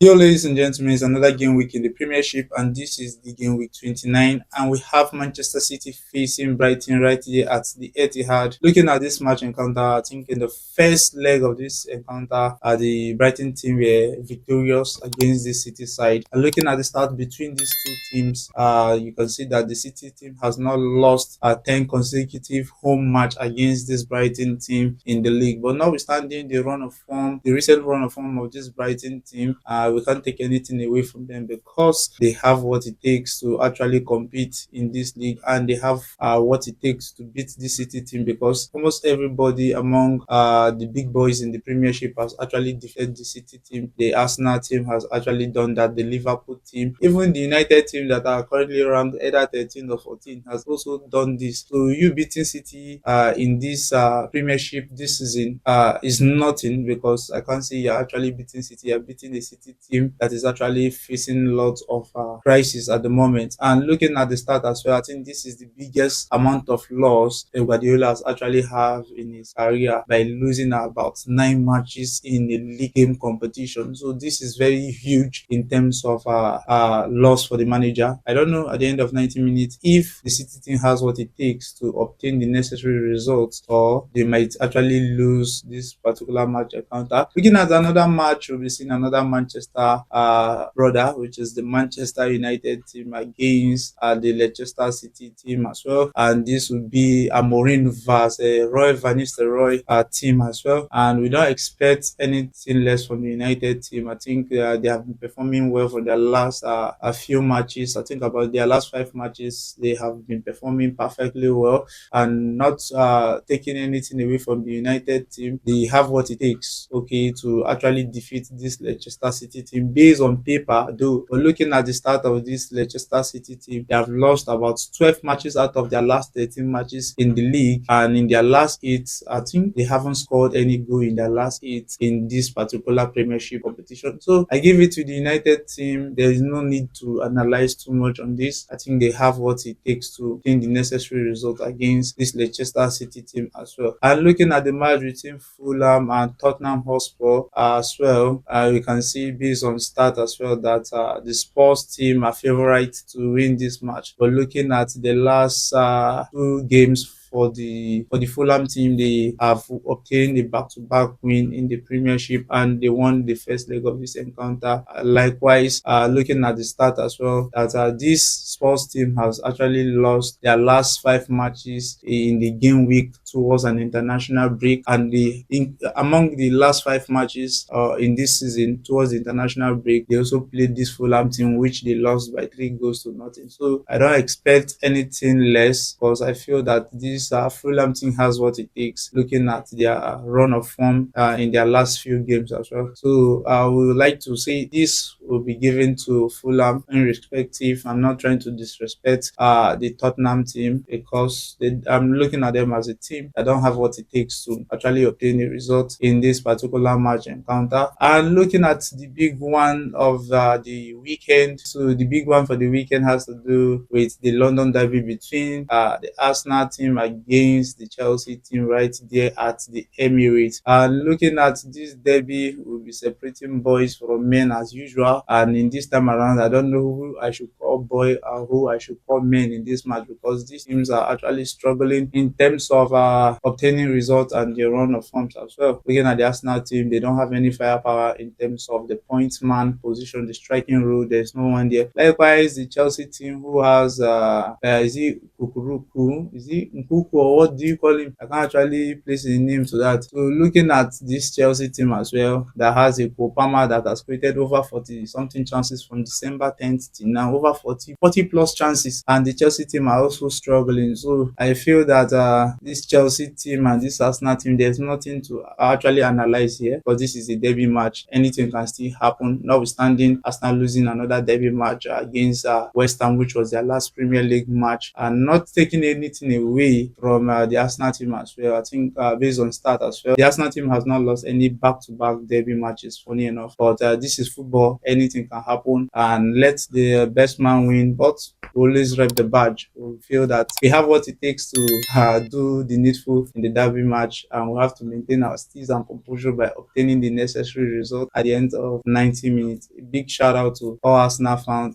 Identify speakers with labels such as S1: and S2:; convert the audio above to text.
S1: Yo, ladies and gentlemen, it's another game week in the Premiership, and this is the game week 29. And we have Manchester City facing Brighton right here at the Etihad. Looking at this match encounter, I think in the first leg of this encounter, the Brighton team were victorious against the City side. And looking at the start between these two teams, you can see that the City team has not lost 10 consecutive home match against this Brighton team in the league. But notwithstanding the recent run of form of this Brighton team, we can't take anything away from them because they have what it takes to actually compete in this league, and they have what it takes to beat the City team, because almost everybody among the big boys in the Premiership has actually defeated the City team. The Arsenal team has actually done that. The Liverpool team, even the United team that are currently ranked either 13 or 14, has also done this. So you beating City in this Premiership this season is nothing, because I can't say you're actually beating City. You're beating the City team that is actually facing lots of crisis at the moment. And looking at the start as well, I think this is the biggest amount of loss that Guardiola has actually have in his career, by losing about 9 matches in a league game competition. So this is very huge in terms of loss for the manager. I don't know at the end of 90 minutes if the City team has what it takes to obtain the necessary results, or they might actually lose this particular match encounter. Looking at another match, we'll be seeing another Manchester brother, which is the Manchester United team against the Leicester City team as well. And this will be a Amorim versus Roy Van Nistelrooy team as well. And we don't expect anything less from the United team. I think they have been performing well for their last a few matches. I think about their last 5 matches, they have been performing perfectly well, and not taking anything away from the United team. They have what it takes, okay, to actually defeat this Leicester City team based on paper, though. But looking at the start of this Leicester City team, they have lost about 12 matches out of their last 13 matches in the league, and in their last 8, I think they haven't scored any goal in their last 8 in this particular Premiership competition. So I give it to the United team. There is no need to analyze too much on this. I think they have what it takes to obtain the necessary result against this Leicester City team as well. And looking at the match between Fulham and Tottenham Hotspur as well, we can see based on start as well that the Spurs team are favourite to win this match. But looking at the last 2 games for the Fulham team, they have obtained a back-to-back win in the Premiership, and they won the first leg of this encounter. Likewise, looking at the start as well, that this Spurs team has actually lost their last 5 matches in the game week towards an international break, and among the last 5 matches in this season towards the international break, they also played this Fulham team, which they lost by 3 goals to nothing. So I don't expect anything less, because I feel that this Fulham team has what it takes, looking at their run of form in their last few games as well. So we would like to say this will be given to Fulham, irrespective. I'm not trying to disrespect the Tottenham team, because I'm looking at them as a team that don't have what it takes to actually obtain a result in this particular match encounter. And looking at the big one of the weekend, so the big one for the weekend has to do with the London derby between the Arsenal team against the Chelsea team right there at the Emirates. And looking at this derby, we'll be separating boys from men as usual. And in this time around, I don't know who I should call boy or who I should call men in this match, because these teams are actually struggling in terms of obtaining results and their run of forms as well. Looking at the Arsenal team, they don't have any firepower in terms of the point man position, the striking role. There's no one there. Likewise, the Chelsea team, who has is it Kukuruku? Is it Nkuku, or what do you call him? I can't actually place a name to that. So looking at this Chelsea team as well, that has a Kopama that has created over 40 something chances from December 10th till now, over 40 plus chances, and the Chelsea team are also struggling. So I feel that this Chelsea team and this Arsenal team, there's nothing to actually analyze here, because this is a derby match. Anything can still happen, notwithstanding Arsenal losing another derby match against West Ham, which was their last Premier League match, and not taking anything away from the Arsenal team as well. I think based on start as well, the Arsenal team has not lost any back-to-back derby matches, funny enough. But this is football, anything can happen, and let the best man 1 win, but we always rep the badge. We feel that we have what it takes to do the needful in the derby match, and we have to maintain our steeze and composure by obtaining the necessary result at the end of 90 minutes. A big shout out to all Arsenal fans